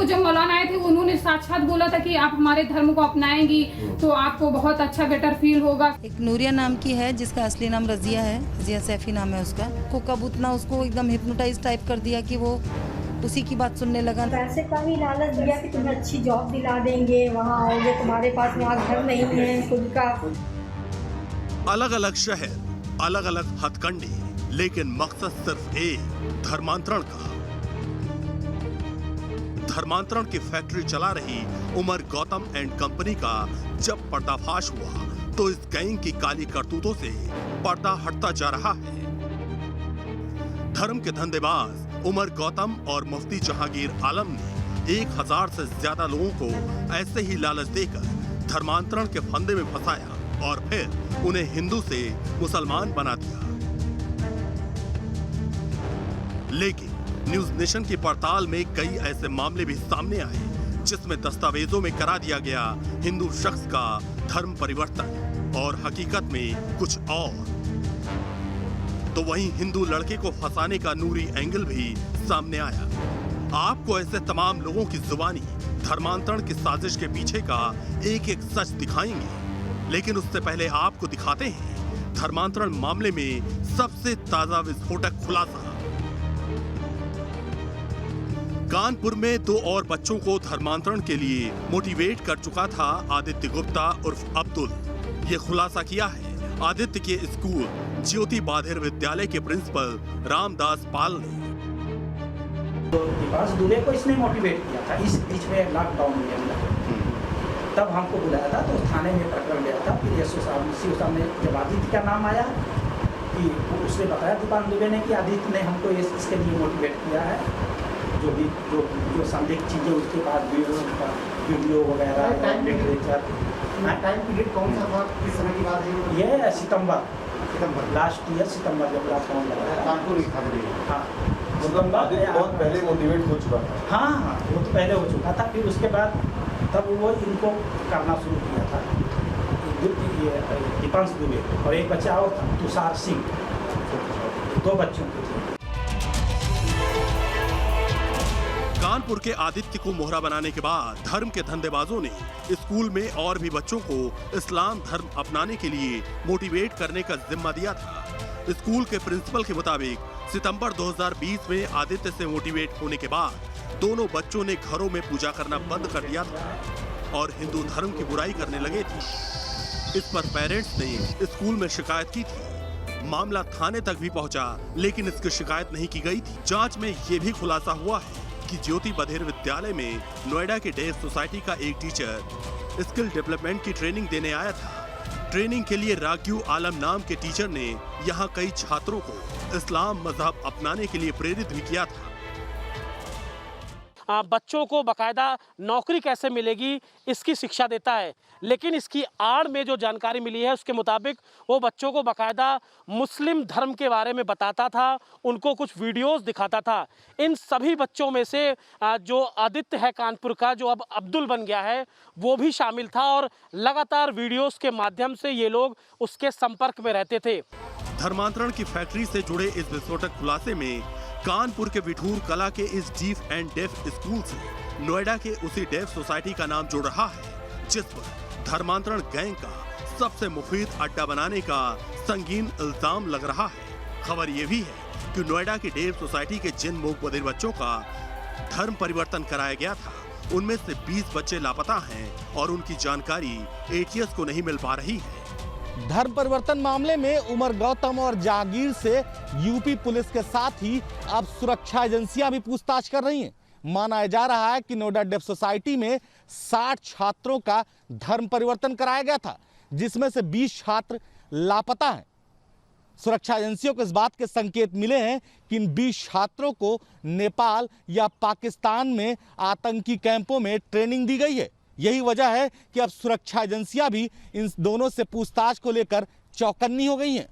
जब मौलाना आए थे उन्होंने साक्षात बोला था कि आप हमारे धर्म को अपनाएंगी तो आपको बहुत अच्छा बेटर फील होगा। एक नूरिया नाम की है जिसका असली नाम रजिया है, रजिया सैफी नाम है उसका। को कबूतना उसको एकदम हिप्नोटाइज टाइप कर दिया कि वो उसी की बात सुनने लगा। पैसे का ही लालच दिया कि तुम्हें अच्छी जॉब दिला देंगे, वहाँ आओगे, तुम्हारे पास वहाँ घर नहीं है खुद का। अलग अलग शहर, अलग अलग हथकंडे, लेकिन मकसद सिर्फ एक, धर्मांतरण का। धर्मांतरण की फैक्ट्री चला रही उमर गौतम एंड कंपनी का जब पर्दाफाश हुआ तो इस गैंग की काली करतूतों से पर्दा हटता जा रहा है। धर्म के धंधेबाज उमर गौतम और मुफ्ती जहांगीर आलम ने 1000 से ज्यादा लोगों को ऐसे ही लालच देकर धर्मांतरण के फंदे में फंसाया और फिर उन्हें हिंदू से मुसलमान बना दिया। लेकिन न्यूज नेशन की पड़ताल में कई ऐसे मामले भी सामने आए जिसमें दस्तावेजों में करा दिया गया हिंदू शख्स का धर्म परिवर्तन और हकीकत में कुछ और। तो वहीं हिंदू लड़के को फंसाने का नूरी एंगल भी सामने आया। आपको ऐसे तमाम लोगों की जुबानी धर्मांतरण की साजिश के पीछे का एक एक सच दिखाएंगे, लेकिन उससे पहले आपको दिखाते हैं धर्मांतरण मामले में सबसे ताजा विस्फोटक खुलासा। कानपुर में 2 और बच्चों को धर्मांतरण के लिए मोटिवेट कर चुका था आदित्य गुप्ता उर्फ अब्दुल। ये खुलासा किया है आदित्य के स्कूल ज्योति बाधेर विद्यालय के प्रिंसिपल रामदास पाल ने। तो दीपांश दुबे को इसने मोटिवेट किया था। इस बीच में लॉकडाउन में तब हमको बुलाया था तो थाने में प्रकरण गया था। फिर एसओ साहब ने जब आदित्य का नाम आया कि उसने बताया दीपांश दुबे ने कि आदित्य ने हमको इसके लिए मोटिवेट किया है। जो संदिग्ध चीज़ें उसके बाद वीडियो वगैरह लिटरेचर। टाइम पीरियड कौन सा था, किस समय की बात है? ये सितंबर लास्ट ईयर सितंबर जब लॉकडाउन लगा कानपुर। हाँ बहुत पहले मोटिवेट हो चुका था। हाँ वो तो पहले हो चुका था। फिर उसके बाद तब वो इनको करना शुरू किया था, दीपांश दुबे और एक बच्चा और था तुषार सिंह, 2 बच्चों के थे। कानपुर के आदित्य को मोहरा बनाने के बाद धर्म के धंधेबाजों ने स्कूल में और भी बच्चों को इस्लाम धर्म अपनाने के लिए मोटिवेट करने का जिम्मा दिया था। स्कूल के प्रिंसिपल के मुताबिक सितंबर 2020 में आदित्य से मोटिवेट होने के बाद दोनों बच्चों ने घरों में पूजा करना बंद कर दिया था और हिंदू धर्म की बुराई करने लगे थे। इस पर पेरेंट्स ने स्कूल में शिकायत की थी। मामला थाने तक भी पहुंचा, लेकिन इसकी शिकायत नहीं की गई थी। जांच में ये भी खुलासा हुआ है कि ज्योति बधेर विद्यालय में नोएडा के डेफ सोसाइटी का एक टीचर स्किल डेवलपमेंट की ट्रेनिंग देने आया था। ट्रेनिंग के लिए राग्यू आलम नाम के टीचर ने यहां कई छात्रों को इस्लाम मजहब अपनाने के लिए प्रेरित भी किया था। बच्चों को बाकायदा नौकरी कैसे मिलेगी इसकी शिक्षा देता है, लेकिन इसकी आड़ में जो जानकारी मिली है उसके मुताबिक वो बच्चों को बाकायदा मुस्लिम धर्म के बारे में बताता था, उनको कुछ वीडियोस दिखाता था। इन सभी बच्चों में से जो आदित्य है कानपुर का, जो अब अब्दुल बन गया है, वो भी शामिल था और लगातार वीडियोस के माध्यम से ये लोग उसके संपर्क में रहते थे। धर्मांतरण की फैक्ट्री से जुड़े इस विस्फोटक खुलासे में कानपुर के विठूर कला के इस डीफ एंड डेफ स्कूल से नोएडा के उसी डेफ सोसाइटी का नाम जुड़ रहा है, जिस पर धर्मांतरण गैंग का सबसे मुफीद अड्डा बनाने का संगीन इल्जाम लग रहा है। खबर ये भी है कि नोएडा की डेफ सोसाइटी के जिन मूक बधिर बच्चों का धर्म परिवर्तन कराया गया था, उनमें से 20 बच्चे लापता हैं और उनकी जानकारी एटीएस को नहीं मिल पा रही है। धर्म परिवर्तन मामले में उमर गौतम और जहांगीर से यूपी पुलिस के साथ ही अब सुरक्षा एजेंसियां भी पूछताछ कर रही हैं। माना जा रहा है कि नोएडा डेफ सोसाइटी में 60 छात्रों का धर्म परिवर्तन कराया गया था, जिसमें से 20 छात्र लापता हैं। सुरक्षा एजेंसियों को इस बात के संकेत मिले हैं कि इन 20 छात्रों को नेपाल या पाकिस्तान में आतंकी कैंपों में ट्रेनिंग दी गई है। यही वजह है कि अब सुरक्षा एजेंसियां भी इन दोनों से पूछताछ को लेकर चौकन्नी हो गई हैं।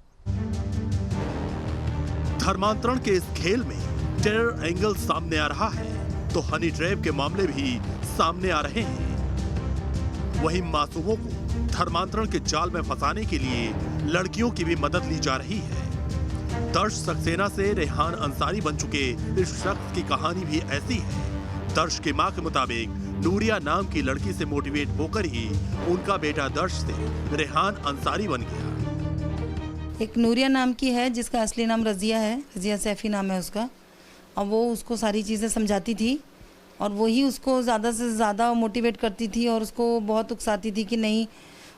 धर्मांतरण के इस खेल में टेरर एंगल सामने आ रहा है तो हनी ट्रैप के मामले भी सामने आ रहे हैं। वहीं मासूमों को धर्मांतरण के जाल में फंसाने के लिए लड़कियों की भी मदद ली जा रही है। दर्श सक्सेना से रेहान अंसारी बन चुके इस शख्स की कहानी भी ऐसी है। दर्श की मां के मुताबिक नूरिया नाम की लड़की से मोटिवेट होकर ही उनका बेटा दर्श से रेहान अंसारी बन गया। एक नूरिया नाम की है जिसका असली नाम रजिया है, रजिया सैफी नाम है उसका। और वो उसको सारी चीज़ें समझाती थी और वही उसको ज़्यादा से ज़्यादा मोटिवेट करती थी और उसको बहुत उकसाती थी कि नहीं।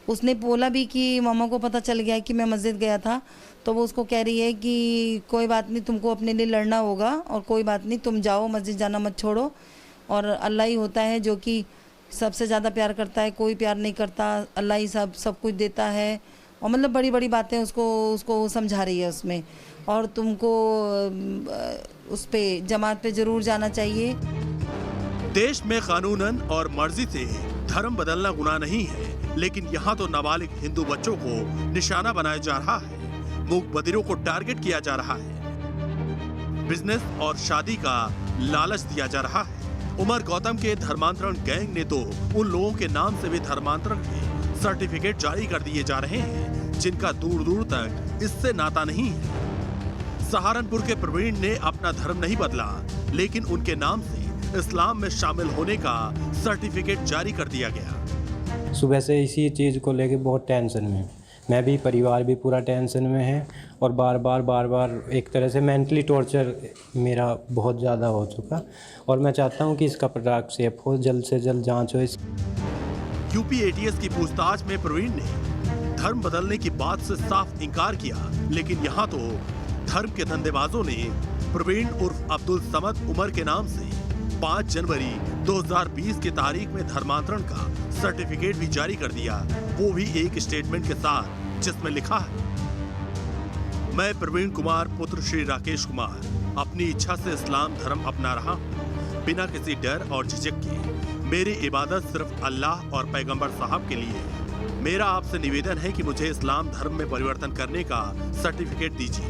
उसने बोला भी कि मामा को पता चल गया कि मैं मस्जिद गया था, तो वो उसको कह रही है कि कोई बात नहीं, तुमको अपने लिए लड़ना होगा और कोई बात नहीं, तुम जाओ, मस्जिद जाना मत छोड़ो। और अल्लाह ही होता है जो कि सबसे ज़्यादा प्यार करता है, कोई प्यार नहीं करता, अल्लाह ही सब कुछ देता है। और मतलब बड़ी बड़ी बातें उसको समझा रही है उसमें। और तुमको उस पे जमात पे ज़रूर जाना चाहिए। देश में कानूनन और मर्जी से धर्म बदलना गुनाह नहीं है, लेकिन यहाँ तो नाबालिग हिंदू बच्चों को निशाना बनाया जा रहा है, मूक बधिरों को टारगेट किया जा रहा है, बिजनेस और शादी का लालच दिया जा रहा है। उमर गौतम के धर्मांतरण गैंग ने तो उन लोगों के नाम से भी धर्मांतरण के सर्टिफिकेट जारी कर दिए जा रहे हैं जिनका दूर दूर तक इससे नाता नहीं है। सहारनपुर के प्रवीण ने अपना धर्म नहीं बदला, लेकिन उनके नाम से इस्लाम में शामिल होने का सर्टिफिकेट जारी कर दिया गया। सुबह से इसी चीज़ को लेके बहुत टेंशन में, मैं भी, परिवार भी पूरा टेंशन में है। और बार बार एक तरह से मेंटली टॉर्चर मेरा बहुत ज़्यादा हो चुका। और मैं चाहता हूँ कि इसका पटाक्षेप हो, जल्द से जल्द जांच हो। यूपी एटीएस की पूछताछ में प्रवीण ने धर्म बदलने की बात से साफ इनकार किया, लेकिन यहाँ तो धर्म के धंधेबाजों ने प्रवीण उर्फ अब्दुल समद उमर के नाम से 5 जनवरी 2020 की तारीख में धर्मांतरण का सर्टिफिकेट भी जारी कर दिया, वो भी एक स्टेटमेंट के साथ जिसमें लिखा है, मैं प्रवीण कुमार पुत्र श्री राकेश कुमार अपनी इच्छा से इस्लाम धर्म अपना रहा हूँ, बिना किसी डर और झिझक के। मेरी इबादत सिर्फ अल्लाह और पैगंबर साहब के लिए है। मेरा आपसे निवेदन है कि मुझे इस्लाम धर्म में परिवर्तन करने का सर्टिफिकेट दीजिए।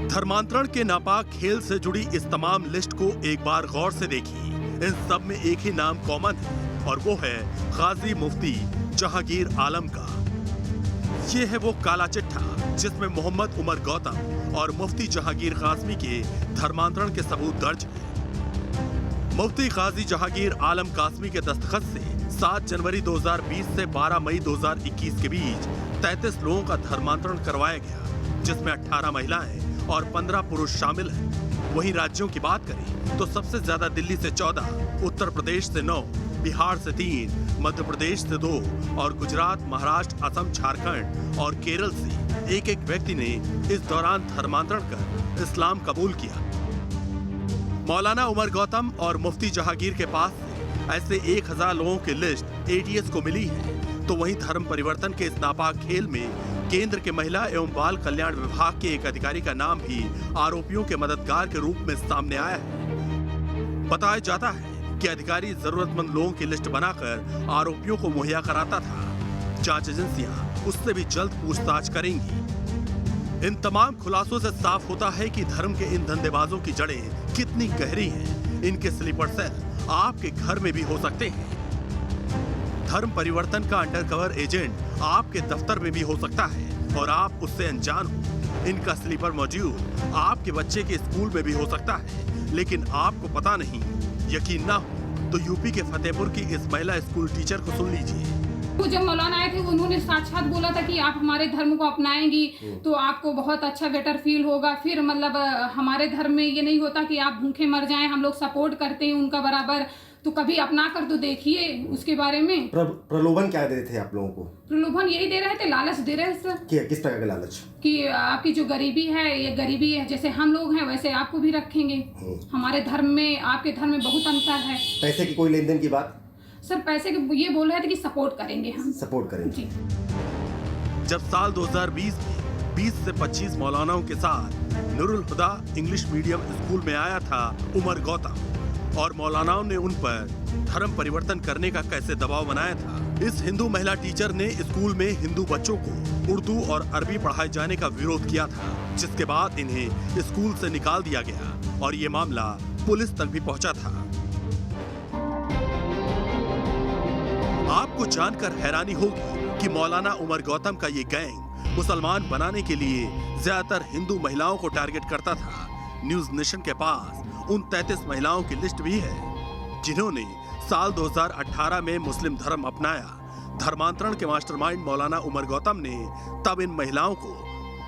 धर्मांतरण के नापाक खेल से जुड़ी इस तमाम लिस्ट को एक बार गौर से देखिए। इन सब में एक ही नाम कॉमन है और वो है गाजी मुफ्ती जहांगीर आलम का। ये है वो काला चिट्ठा जिसमें मोहम्मद उमर गौतम और मुफ्ती जहांगीर कासमी के धर्मांतरण के सबूत दर्ज है। मुफ्ती गाजी जहांगीर आलम कासमी के दस्तखत से 7 जनवरी 2020 से 12 मई 2021 के बीच 33 लोगों का धर्मांतरण करवाया गया, जिसमें 18 महिलाएं और 15 पुरुष शामिल हैं। वहीं राज्यों की बात करें तो सबसे ज्यादा दिल्ली से 14, उत्तर प्रदेश से 9, बिहार से 3, मध्य प्रदेश से 2 और गुजरात, महाराष्ट्र, असम, झारखंड और केरल से एक व्यक्ति ने इस दौरान धर्मांतरण कर इस्लाम कबूल किया। मौलाना उमर गौतम और मुफ्ती जहांगीर के पास से ऐसे 1000 लोगों की लिस्ट एटीएस को मिली है। तो वहीं धर्म परिवर्तन के इस नापाक खेल में केंद्र के महिला एवं बाल कल्याण विभाग के एक अधिकारी का नाम भी आरोपियों के मददगार के रूप में सामने आया है। बताया जाता है कि अधिकारी जरूरतमंद लोगों की लिस्ट बनाकर आरोपियों को मुहैया कराता था। जांच एजेंसियां उससे भी जल्द पूछताछ करेंगी। इन तमाम खुलासों से साफ होता है कि धर्म के इन धंधेबाजों की जड़ें कितनी गहरी हैं। इनके स्लीपर सेल आपके घर में भी हो सकते हैं। धर्म परिवर्तन का अंडरकवर एजेंट आपके दफ्तर में भी हो सकता है और आप उससे अनजान हो। इनका स्लीपर मौजूद आपके बच्चे के स्कूल में भी हो सकता है, लेकिन आपको पता नहीं। यकीन ना हो तो यूपी के फतेहपुर की इस महिला स्कूल टीचर को सुन लीजिए। तो जब मौलाना आए थे उन्होंने साक्षात बोला था कि आप हमारे धर्म को अपनाएंगी तो आपको बहुत अच्छा बेटर फील होगा। फिर मतलब हमारे धर्म में ये नहीं होता कि आप भूखे मर जाएं, हम लोग सपोर्ट करते हैं उनका बराबर। तो कभी अपना कर तो देखिए उसके बारे में। प्रलोभन क्या दे रहे थे आप लोगों को? प्रलोभन यही दे रहे थे, लालच दे रहे थे। किस तरह का लालच? कि आपकी जो गरीबी है, ये गरीबी है, जैसे हम लोग हैं वैसे आपको भी रखेंगे। हमारे धर्म में आपके धर्म में बहुत अंतर है। पैसे की कोई लेन देन की बात? सर पैसे के ये बोल रहे थे कि सपोर्ट करेंगे, हम सपोर्ट करेंगे जी। जब साल 2020 में 20 से 25 मौलानाओं के साथ नूरुल हुदा इंग्लिश मीडियम स्कूल में आया था उमर गौतम, और मौलानाओं ने उन पर धर्म परिवर्तन करने का कैसे दबाव बनाया था। इस हिंदू महिला टीचर ने स्कूल में हिंदू बच्चों को उर्दू और अरबी पढ़ाए जाने का विरोध किया था, जिसके बाद इन्हें स्कूल से निकाल दिया गया और ये मामला पुलिस तक भी पहुंचा था। आपको जानकर हैरानी होगी कि मौलाना उमर गौतम का ये गैंग मुसलमान बनाने के लिए ज्यादातर हिंदू महिलाओं को टारगेट करता था, न्यूज नेशन के पास उन 33 महिलाओं की लिस्ट भी है जिन्होंने साल 2018 में मुस्लिम धर्म अपनाया। धर्मांतरण के मास्टरमाइंड मौलाना उमर गौतम ने तब इन महिलाओं को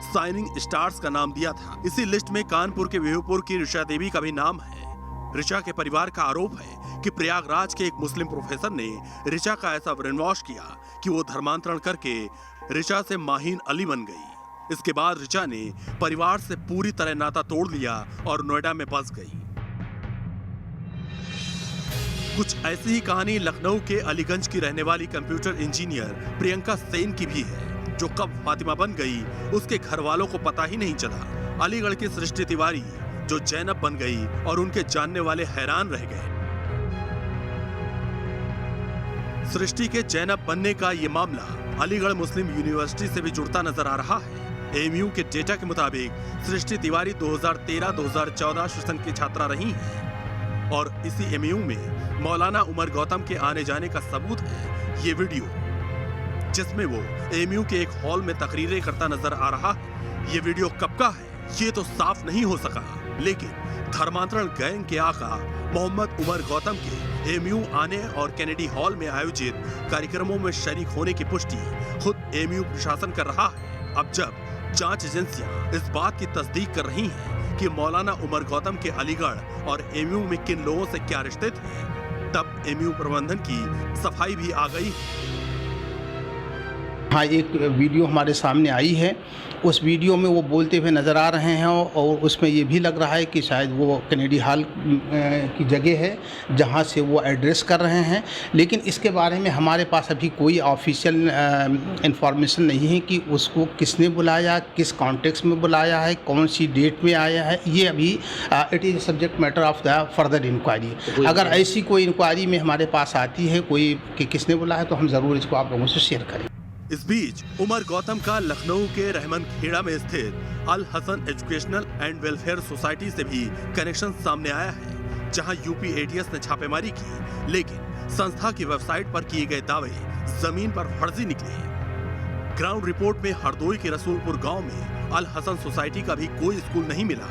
शाइनिंग स्टार्स का नाम दिया था। इसी लिस्ट में कानपुर के विहुपुर की ऋचा देवी का भी नाम है। ऋचा के परिवार का आरोप है कि प्रयागराज के एक मुस्लिम प्रोफेसर ने ऋचा का ऐसा ब्रेन वॉश किया कि वो धर्मांतरण करके ऋचा से माहीन अली बन गई। इसके बाद ऋचा ने परिवार से पूरी तरह नाता तोड़ लिया और नोएडा में बस गई। कुछ ऐसी ही कहानी लखनऊ के अलीगंज की रहने वाली कंप्यूटर इंजीनियर प्रियंका सेन की भी है, जो कब फातिमा बन गई उसके घर वालों को पता ही नहीं चला। अलीगढ़ की सृष्टि तिवारी जो जैनब बन गई और उनके जानने वाले हैरान रह गए। सृष्टि के जैनब बनने का ये मामला अलीगढ़ मुस्लिम यूनिवर्सिटी से भी जुड़ता नजर आ रहा है। एएमयू के डेटा के मुताबिक सृष्टि तिवारी 2013-2014 सेशन की छात्रा रही हैं और इसी एएमयू में मौलाना उमर गौतम के आने जाने का सबूत है ये वीडियो, जिसमें वो एएमयू के एक हॉल में तकरीरें करता नजर आ रहा है। ये वीडियो कब का है ये तो साफ नहीं हो सका, लेकिन धर्मांतरण गैंग के आका मोहम्मद उमर गौतम के एएमयू आने और कैनेडी हॉल में आयोजित कार्यक्रमों में शरीक होने की पुष्टि खुद एएमयू प्रशासन कर रहा है। अब जब जांच एजेंसियां इस बात की तस्दीक कर रही हैं कि मौलाना उमर गौतम के अलीगढ़ और एएमयू में किन लोगों से क्या रिश्ते थे, तब एएमयू प्रबंधन की सफाई भी आ गई। हाँ, एक वीडियो हमारे सामने आई है। उस वीडियो में वो बोलते हुए नज़र आ रहे हैं और उसमें ये भी लग रहा है कि शायद वो कैनेडी हॉल की जगह है जहाँ से वो एड्रेस कर रहे हैं, लेकिन इसके बारे में हमारे पास अभी कोई ऑफिशियल इंफॉर्मेशन नहीं है कि उसको किसने बुलाया, किस कॉन्टेक्स्ट में बुलाया है, कौन सी डेट में आया है। ये अभी it is subject matter of the further inquiry. अगर ऐसी कोई इंक्वायरी में हमारे पास आती है कोई कि किसने बुलाया तो हम ज़रूर इसको आप लोगों से शेयर करें। इस बीच उमर गौतम का लखनऊ के रहमान खेड़ा में स्थित Al Hasan educational and welfare society से भी कनेक्शन सामने आया है, जहां यूपी एटीएस ने छापेमारी की, लेकिन संस्था की वेबसाइट पर किए गए दावे जमीन पर फर्जी निकले। ग्राउंड रिपोर्ट में हरदोई के रसूलपुर गांव में अल हसन सोसाइटी का भी कोई स्कूल नहीं मिला।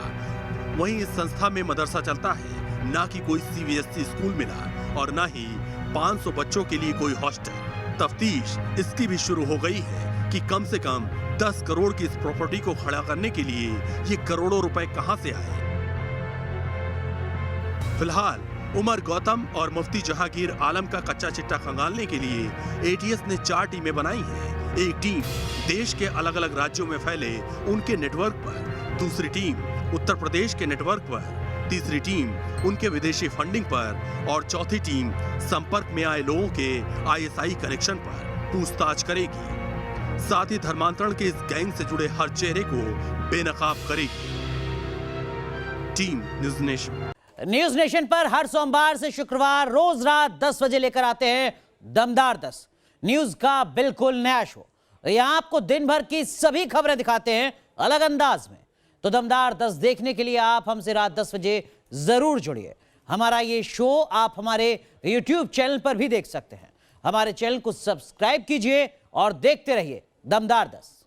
वहीं इस संस्था में मदरसा चलता है, ना कि कोई सीबीएसई स्कूल मिला और ना ही 500 बच्चों के लिए कोई हॉस्टल। तफ्तीश इसकी भी शुरू हो गई है कि कम से कम 10 करोड़ की इस प्रॉपर्टी को खड़ा करने के लिए ये करोड़ों रुपए कहां से आए। फिलहाल उमर गौतम और मुफ्ती जहांगीर आलम का कच्चा चिट्टा खंगालने के लिए एटीएस ने 4 टीमें बनाई हैं। एक टीम देश के अलग अलग राज्यों में फैले उनके नेटवर्क पर, दूसरी टीम उत्तर प्रदेश के नेटवर्क पर, तीसरी टीम उनके विदेशी फंडिंग पर और चौथी टीम संपर्क में आए लोगों के आईएसआई कनेक्शन पर पूछताछ करेगी। साथ ही धर्मांतरण के इस गैंग से जुड़े हर चेहरे को बेनकाब करेगी। टीम न्यूज नेशन पर हर सोमवार से शुक्रवार रोज रात 10 बजे लेकर आते हैं दमदार 10 न्यूज का बिल्कुल नया शो। यहाँ आपको दिन भर की सभी खबरें दिखाते हैं अलग अंदाज में। तो दमदार 10 देखने के लिए आप हमसे रात 10 बजे जरूर जुड़िए। हमारा ये शो आप हमारे YouTube चैनल पर भी देख सकते हैं। हमारे चैनल को सब्सक्राइब कीजिए और देखते रहिए दमदार 10।